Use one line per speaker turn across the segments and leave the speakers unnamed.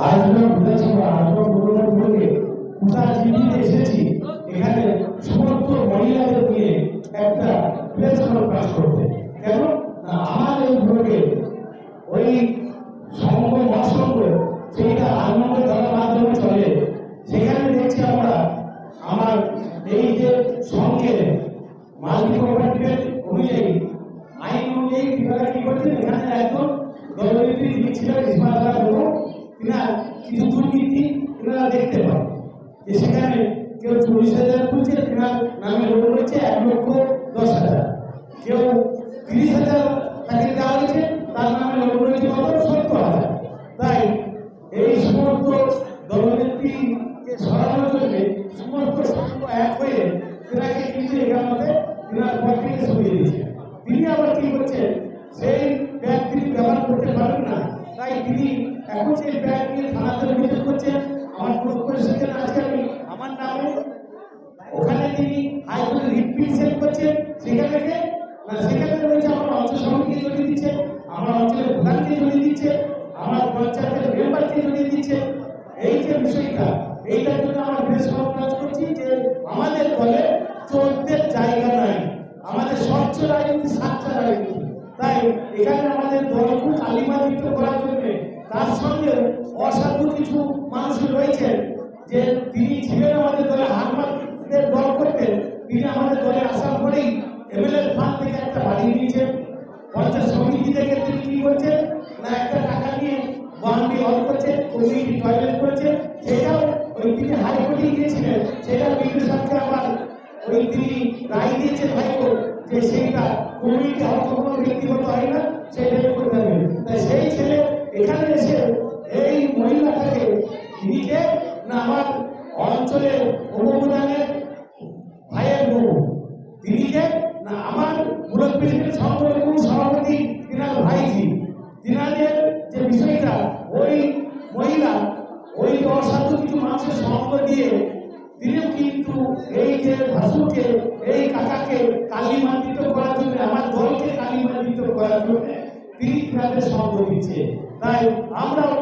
আজকের বিধানসভা আজকের থেকে কোথা জীবিতে এসেছি এখানে সমস্ত মহিলাদের নিয়ে একটা প্রেস কনফারেন্স করতে। কেন না আমার এই ব্লকে ওই সংঘ মহাসংঘ সেইটা আনন্দ করার মাধ্যমে চলে। সেখানে দেখছি আমরা আমার এই যে সঙ্গে মাল্টি কোঅপারেটিভ অনুযায়ী আইন অনুযায়ী কিভাবে কি করছেন এখানে একজন দলনেত্রী যিনি ছিলেন ইসমাইল কিনা কিছু দুর্নীতি কিনা দেখতে পান যে সেখানে কেউ 40,000 তুলছে কিনা নামে লোন রয়েছে 1,10,000, কেউ 30,000 তাকে দেওয়া হয়েছে তার নামে লোন রয়েছে কত 70,000। তাই এই সমস্ত দলনেত্রীকে সরানোর জন্য সমস্ত সংঘ এক হয়ে তিনাকে কিন্তু এখান মধ্যে তিনার পর থেকে সরিয়ে দিয়েছে। তিনি আবার কি করছেন সেই ব্যাগ তিনি ব্যবহার করতে পারেন না, তাই তিনি এখন সেই ব্যাগ নিয়ে থানাতে অভিযোগ করছেন। আমার পক্ষ সেখানে আছে আমি আমার নামে ওখানে তিনি হাইকোর্টে রিট পিটিশন করছেন। সেখানে না সেখানে রয়েছে আমার অঞ্চল সমিতিকে জড়িয়ে দিচ্ছে, আমার অঞ্চলের প্রধানকে জড়িয়ে দিচ্ছে, আমার পঞ্চায়েতের মেম্বারকে জড়িয়ে দিচ্ছে। এই যে বিষয়টা এইটার জন্য আমরা প্রেস কনফারেন্স করছি যে আমাদের দলে চোরদের জায়গা নাই, আমাদের স্বচ্ছ রাজনীতি সাচ্চা রাজনীতি। তাই এখানে আমাদের দলকে কালিমালিপ্ত করার জন্য তার সঙ্গে অসাধু কিছু মানুষ রয়েছেন যে তিনি ছিলেন আমাদের দলে হারমাদের দল করতেন। তিনি আমাদের দলে আসার পরেই এমএলএ ফান্ড থেকে একটা বাড়ি দিয়েছেন, পঞ্চায়েত সমিতি থেকে তিনি কি করছেন না একটা টাকা নিয়ে বাউন্ডারি হল করছে, কমিউনিটি টয়লেট করেছে। সেটাও ওই তিনি হাইকোর্টে গিয়েছিলেন, সেটা বিদ্যুৎ সাথে আবার ওই তিনি রায় দিয়েছেন হাইকোর্ট যে সেইটা কমিউনিটি হল কোনো ব্যক্তিগত হয় না, সেটাই করতে হবে। তাই সেই ছেলে এখানে এসে এই মহিলাটাকে নিজে না আমার অঞ্চলের উপপ্রধানের ভাইয়ের বউ তিনিকে না আমার ব্লক প্রেসিডেন্ট সংগঠনের সভাপতি তিনার ভাইজি তিনাদের যে বিষয়টা ওই মহিলা ওই অসাধু কিছু মানুষের সঙ্গ দিয়ে তিনিও কিন্তু এই যে ভাসুকে এই কাকাকে কালিমান্বিত করার জন্য আমার দলকে কালিমান্বিত করার জন্য তিনি তিনাদের সঙ্গ দিচ্ছে। তাই আমরাও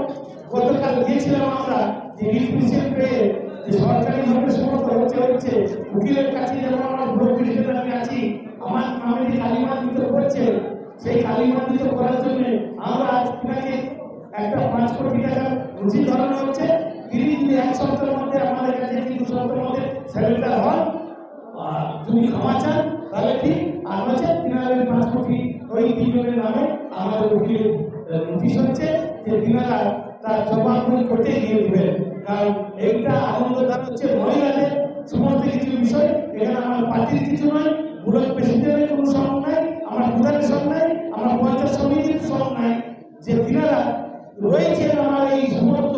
গতকাল গিয়েছিলাম আমরা যে রিপিটিশন পেয়ে যে সরকারি ভাবে সমস্ত হচ্ছে উকিলের কাছে যেমন আমার ব্লক প্রেসিডেন্ট আমি আছি আমার নামে যে কালিমান্বিত করছে সেই কালিমান্বিত করার জন্য আমরা আজ তিনাকে একটা 5 কোটি টাকা রুচি ধরানো হচ্ছে। তিনি যদি 1 সপ্তাহের মধ্যে আমাদের কাছে 2 সপ্তাহের মধ্যে সেটেলটা হন যদি ক্ষমা চান তাহলে ঠিক, আর হচ্ছে তিনাদের 5 কোটি ওই 3 জনের নামে আমাদের উকিলের নোটিশ হচ্ছে যে তিনারা তার জবাবদিহি করতে গিয়ে দেবেন। কারণ এইটা আনন্দদান হচ্ছে মহিলাদের সমস্ত কিছু বিষয়, এখানে আমার পার্টির কিছু নয়, ব্লক প্রেসিডেন্টের কোনো সঙ্গ নাই, আমার প্রধানের সঙ্গ নাই, আমার পঞ্চায়েত সমিতির সঙ্গ নাই, যে তিনারা রয়েছেন আমার এই সমস্ত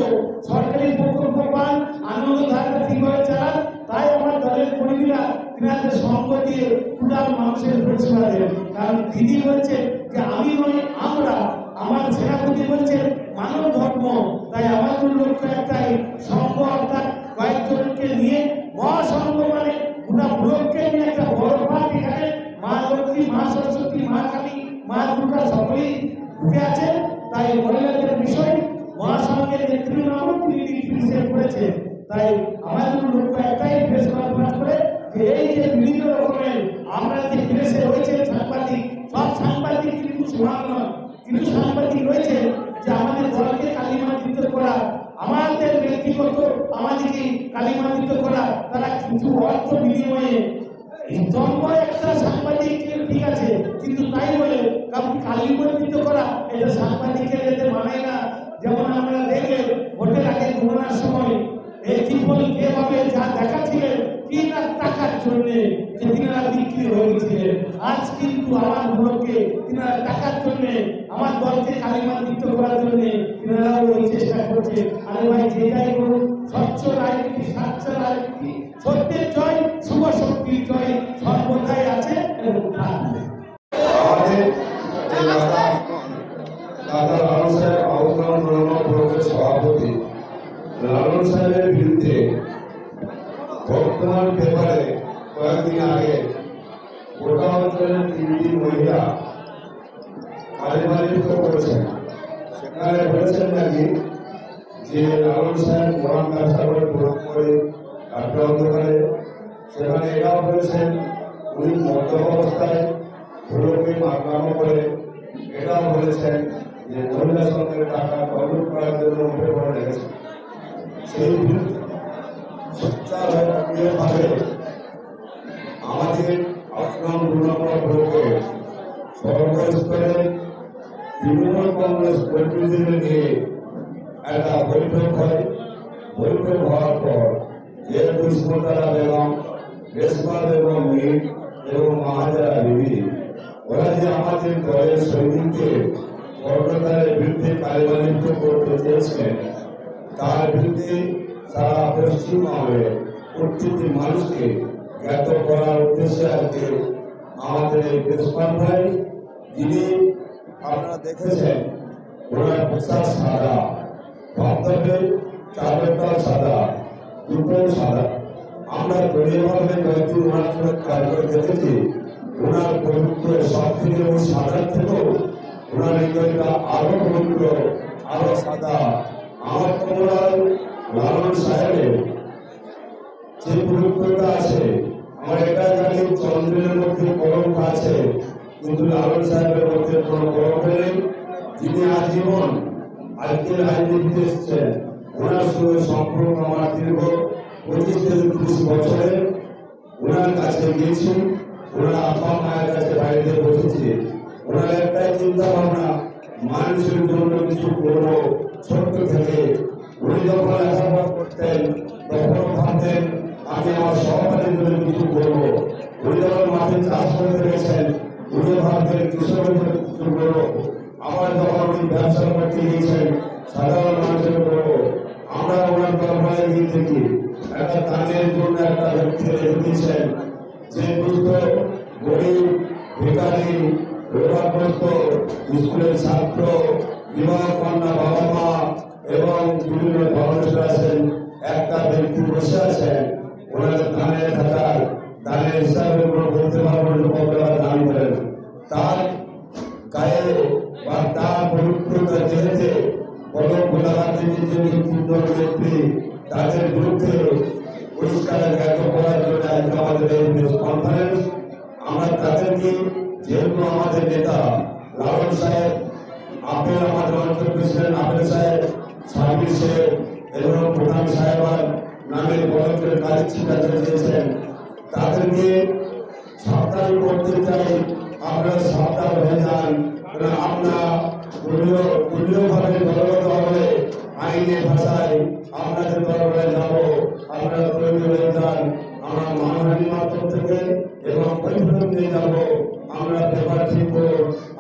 সরকারি প্রকল্প পান আনন্দধারটা ঠিকভাবে চালান। তাই আমার দলের কর্মীরা তিনাদের সঙ্গ দিয়ে টোটাল মানুষের পরিষেবা দেন। কারণ দিদি বলছে যে আমি নয় আমরা, আমার সেনাপতি বলছে মানব ধর্ম। তাই আমাদের লক্ষ্য একটাই সংঘ অর্থাৎ কয়েকজনকে নিয়ে মহাসংঘ মানে গোটা ব্লককে নিয়ে একটা বড় পাঠ। এখানে মা লক্ষ্মী মা সরস্বতী মা কালী মা দুর্গা সকলেই ঢুকে আছে। তাই মহিলাদের বিষয় মহাসংঘের নেতৃত্ব তিনি রিপ্রেজেন্ট করেছে। তাই আমাদের লক্ষ্য একটাই প্রেস কনফারেন্স করে যে এই যে বিভিন্ন রকমের আমরা যে প্রেসে রয়েছে সাংবাদিক, সব সাংবাদিক কিন্তু সমান নয়, কিন্তু সাংবাদিক রয়েছে যে আমাদের দলকে কালিমান্বিত করা, আমাদের ব্যক্তিগত আমাদেরকে কালিমান্বিত করা, তারা কিছু অর্থ বিনিময়ে জন্ম একটা সাংবাদিক ঠিক আছে, কিন্তু তাই বলে কাউকে কালিমান্বিত করা এটা সাংবাদিকের এতে মানায় না। যেমন আমরা দেখলে ভোটের আগে ঘোরার সময় এই ত্রিপল যেভাবে যা দেখাচ্ছিলেন 3 লাখ টাকার জন্য যে তিনারা বিক্রি হয়ে গেছিলেন, আজ কিন্তু আমার ব্লকে তিনারা টাকার জন্য আমার দলকে কালিমান্বিত করার জন্য তিনারাও ওই চেষ্টা করছে। আরে ভাই যেটাই করুন স্বচ্ছ রাজনীতি সাচ্চা রাজনীতি সত্যের জয় শুভ শক্তির জয় সর্বদাই আছে এবং থাকবে।
সভাপতি লালন সাহেবের বিরুদ্ধে বর্তমান পেপারে কয়েকদিন আগে গোটা অঞ্চলের 3টি মহিলা কালিমালিপ্ত করেছেন। সেখানে বলেছেন নাকি যে লালন সাহেব কোরআন ব্যবসা করে প্রয়োগ করে আক্রান্ত করে, সেখানে এটাও বলেছেন উনি মদ্যপ অবস্থায় ভুলোকে আক্রান্ত করে, এটাও বলেছেন যে মহিলা সঙ্গে টাকা কবল করার জন্য উঠে পড়ে রেখেছে। সেই সচ্চাভাবে আমাদের আশ্রম 2 নম্বর ব্লকে সর্বস্তরে তৃণমূল কংগ্রেস কর্মীদের নিয়ে একটা বৈঠক হয়। বৈঠক হওয়ার পর যে দুষ্কর্তারা বেগম, রেশমা বেগম মিট এবং মাহাজারা বিবি, ওরা যে আমাদের দলের সৈনিককে কর্মকারের বিরুদ্ধে কার্যনির্বাহ করতে চেয়েছেন, তার বিরুদ্ধে সারা পশ্চিমবঙ্গে প্রত্যেকটি মানুষকে জ্ঞাত করার উদ্দেশ্যে আজকে আমাদের এই প্রেস কনফারেন্স, যিনি আপনারা দেখেছেন ওনার পোশাক সাদা, বক্তব্যের চাদরটাও সাদা, দুটোও সাদা। আমরা দলীয়ভাবে কয়েকটি ওনার সঙ্গে কাজ করে দেখেছি। ওনার পবিত্র সব থেকে ওই সাদার থেকেও ওনার হৃদয়টা আরো পবিত্র, আরো সাদা। আমার কমলার লালন সাহেবের যে পবিত্রতা আছে, আমার এটা জানি চন্দ্রের মধ্যে কলঙ্ক আছে, কিন্তু লালন সাহেবের মধ্যে কোনো কলঙ্ক নেই। যিনি আজীবন আজকের রাজনীতিতে এসেছেন, ওনার সঙ্গে সম্পর্ক আমার দীর্ঘ 25 থেকে 30 বছরের। ওনার কাছে গিয়েছি, ওনার আব্বা মায়ের কাছে বাড়িতে বসেছি। ওনার একটাই চিন্তা ভাবনা, মানুষের জন্য কিছু করবো। ছোট্ট থেকে উনি যখন লেখাপড়া করতেন তখন ভাবতেন আমি আমার সহপাঠীর জন্য কিছু করবো। উনি যখন মাঠে চাষ করতে গেছেন, উনি ভাবতেন কৃষকের জন্য কিছু করবো। আবার যখন উনি ব্যবসা করতে গিয়েছেন, সাধারণ মানুষের করবো। আমরা ওনার দরবারে গিয়ে দেখি একটা দানের জন্য একটা ব্যক্তি রেখে দিয়েছেন, যে দুস্থ, গরিব, ভিখারি, রোগাগ্রস্ত স্কুলের ছাত্র, বিবাহ কন্যা বাবা মা এবং বিভিন্ন ধর্মের আছেন, একটা ব্যক্তি বসে আছেন। ওনার দানের থাকার দানের হিসাবে বলতে পারবেন কত দান করেন, তার গায়ে বা তার পবিত্রতা যেহেতু কত গোলাঘাটের যে সুন্দর ব্যক্তি, তাদের বিরুদ্ধে পরিষ্কার জ্ঞাত করার জন্য আমাদের এই প্রেস কনফারেন্স। আমরা তাদেরকে, যেহেতু আমাদের নেতা লালন সাহেব, আপেল আমাদের অঞ্চল প্রেসিডেন্ট আপেল সাহেব, সার্ভিস সাহেব এবং প্রধান সাহেবার নামে বড়দের কাজ ঠিকাতে দিয়েছেন, তাদেরকে সাবধান করতে চাই। আপনারা সাবধান হয়ে যান। আমরা দলীয়ভাবে দলগতভাবে আইনের ভাষায় আপনাদের দরবারে যাব, আপনারা তৈরি হয়ে যান। আমরা মানহানি মাধ্যম থেকে এবং পরিশ্রম নিয়ে যাব। আমরা পেপার ঠিক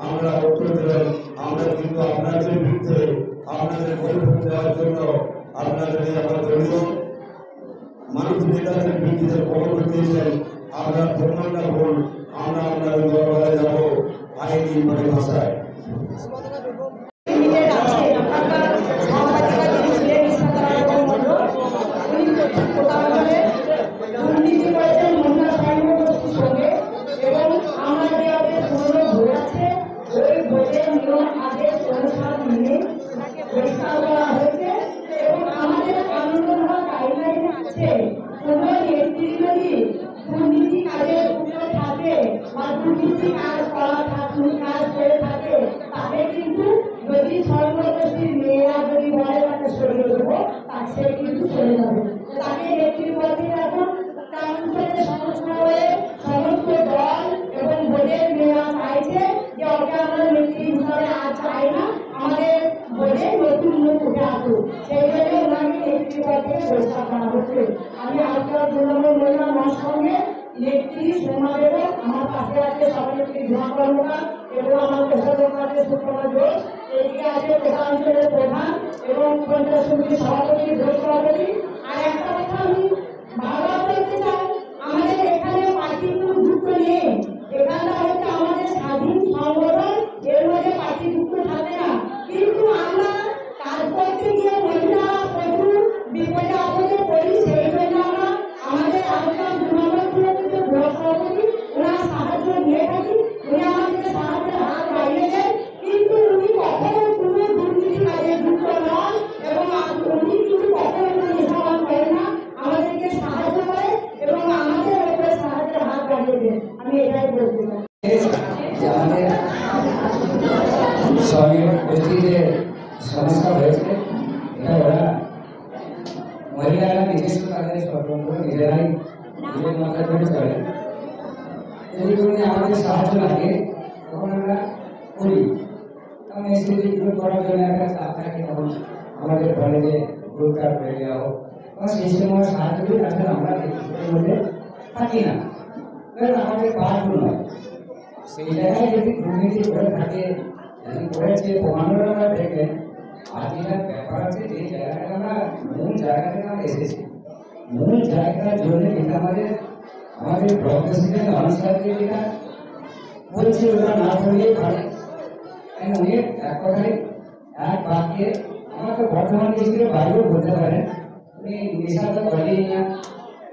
আমরা উত্তর দেবেন। আমরা কিন্তু আপনাদের বিরুদ্ধে আপনাদের পরিশ্রম দেওয়ার জন্য আপনাদের আমরা দলীয় মানুষ নেতাদের বিরুদ্ধে খবর দিয়েছেন। আপনার প্রমাণটা বলুন, আমরা আপনাদের দরবারে যাব আইনি পরিভাষায়।
আমি আজকাল 2 নম্বর মহিলা মহাসংঘে নেত্রী সোমা বেগম, আমার পাশে আছে সভানেত্রী ঝুমা কর্মকার এবং আমার কোষাধ্যক্ষ আছে সুপ্রমা ঘোষ, এদিকে আছে প্রধানাঞ্চলের প্রধান এবং পঞ্চায়েত সমিতির সভাপতি ঘোষ সভাপতি। আর একটা কথা আমি বারবার বলতে চাই, আমাদের এখানে পার্টি কোনো যুক্ত নেই। এখানটা হচ্ছে আমাদের স্বাধীন সংগঠন, এর মধ্যে পার্টি যুক্ত থাকে না। কিন্তু আমরা কাজ করতে গিয়ে মহিলা প্রচুর বিপদে আপদে পড়ি, সেই জন্য আমরা আমাদের আলোচনা 2 নম্বর যে ব্লক সভাপতি ওনার সাহায্য নিয়ে থাকি। উনি আমাদেরকে সাহায্যের হাত বাড়িয়ে দেন, কিন্তু উনি কখনো কোনো দুর্নীতি কাজে যুক্ত নন এবং
নিজেরাই স্বতন্ত্র, নিজেরাই নিজের মাথায় করে চলে। যদি কোনো আমাদের সাহায্য লাগে তখন আমরা করি। তখন এসিডি গ্রুপ করার জন্য একটা চাপ থাকে, তখন আমাদের কলেজে গ্রুপটা করে দেওয়া হোক, তখন সেই সময় সাহায্য করি। আসলে আমরা এর মধ্যে থাকি না, কারণ আমাদের পাওয়ারফুল নয়। সেই জায়গায় যদি দুর্নীতি করে থাকে, যদি করেছে প্রমাণের আমরা দেখবেন। আর যেটা ব্যাপার আছে, যে জায়গাটা আমরা মূল জায়গা থেকে আমরা এসেছি, মূল জায়গাটার জন্য কিন্তু আমাদের ব্লক প্রেসিডেন্ট অনুসারকে যেটা বলছি ওটা না করলেই পারে। উনি এক কথায় এক বাক্যে আমাকে বর্তমান ডিস্ট্রিক্টের বাইরেও বলতে পারেন, উনি নেশা তো করেই না,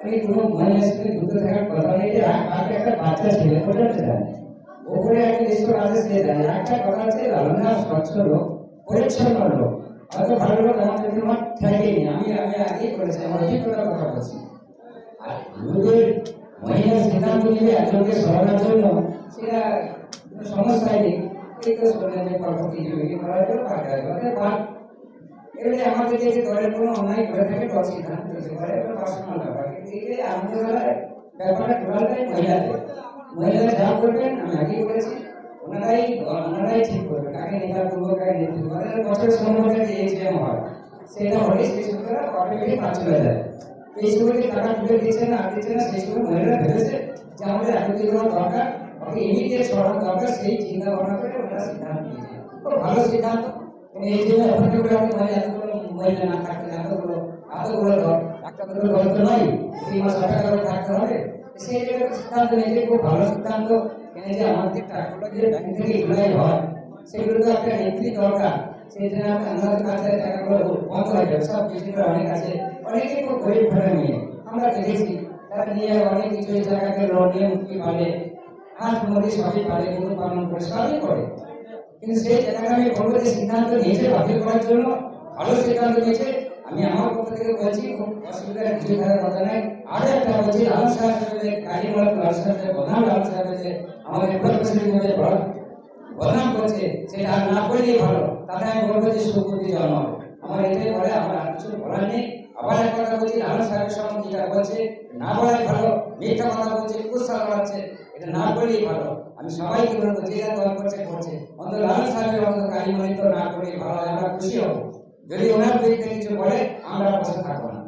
উনি কোনো মহিলা স্কুলে যুক্ত থাকার কথা নেই। যে এক বাক্যে একটা বাচ্চা ছেলে বোঝাতে চান, ওপরে একটা ঈশ্বর আদেশ দিয়ে দেয়। একটা কথা হচ্ছে লালনা স্বচ্ছ লোক, পরিচ্ছন্ন লোক, অত ভালো লোক আমাদের তোমার থাকেই না। আমি আগেই করেছি, আমার অভিজ্ঞতার কথা বলছি। আর লোকের মহিলা সিদ্ধান্ত নিলে একজনকে সরানোর জন্য সেটা সমস্যাই নেই। এই তো শুনলেন যে পরবর্তী জীবিকা করার জন্য এবারে আমাদের যে দলের কোনো অন্যায় করে থাকে দল সিদ্ধান্ত নিতে পারে, এটা পার্সোনাল ব্যাপার। কিন্তু এই যে আমাদের ব্যাপারটা টোটালটাই মহিলাদের, মহিলারা যা করবেন আমি আগেই বলেছি, ওনারাই ঠিক করবেন কাকে নেতা করবো, কাকে নেতৃত্ব করবে। বছরের সম্পর্কে যে এক্সাম হয় সেটা হলে সেই সময় অটোমেটিক কাজ চলে যায়। এই সময় টাকা তুলে দিচ্ছে না, দিচ্ছে না, সেই সময় মহিলারা ভেবেছে যে আমাদের একত্রিত হওয়া দরকার, ওকে ইমিডিয়েট সরানো দরকার। সেই চিন্তা ভাবনা করে ওনারা সিদ্ধান্ত নিয়েছে, খুব ভালো সিদ্ধান্ত। এই জন্য অপেক্ষা করে আমি এতগুলো মহিলা না থাকতে, এতগুলো দল, একটা দুটো দল তো নয়, 3 মাস অপেক্ষা করে থাকতে হবে। সেই জায়গায় সিদ্ধান্ত নিয়েছে, খুব ভালো সিদ্ধান্ত। যে আমাদের টাকাগুলো যে ব্যাংক থেকে ইউলাই হয়, সেগুলো তো একটা এন্ট্রি দরকার। সেই জন্য আমাদের কাছে টাকাগুলো বন্ধ হয়ে যাবে। সব কিছু অনেক আছে, অনেকে খুব গরিব ঘরের মেয়ে আমরা দেখেছি, তারা নিয়ে অনেক কিছু এই জায়গাকে লোন নিয়ে মুক্তি পালে, হাত মুড়ি সবই পালে, গরু পালন করে সবই করে। কিন্তু সেই জায়গাটা আমি বলবো যে সিদ্ধান্ত নিয়েছে বাতিল করার জন্য, ভালো সিদ্ধান্ত নিয়েছে। আমি আমার পক্ষ থেকে বলছি, খুব অসুবিধার কিছু থাকার কথা নাই। আরো একটা বলছি, লাল সাহেব কালীমাল লাল সাহেব প্রধান লাল সাহেব আমাদের ব্লক প্রেসিডেন্ট বদনাম করছে, সেটা আর না করলেই ভালো। তাতে আমি বলবো যে সুপ্রতি জন্ম আমার এটাই বলে, আমার আর কিছু বলার নেই। আবার এক কথা বলছি, লাল সাহেবের সঙ্গে যেটা বলছে না বলাই ভালো, মিথ্যা কথা বলছে, কুৎসা করাচ্ছে, এটা না করলেই ভালো। আমি সবাইকে বলবো, যে যা দল করছে করছে, অন্তত লাল সাহেবের অন্তত কালীমণি তো না করলেই ভালো। আমরা খুশি হবো। যদি ওনার বিরুদ্ধে কিছু বলে আমরা বসে থাকবো না।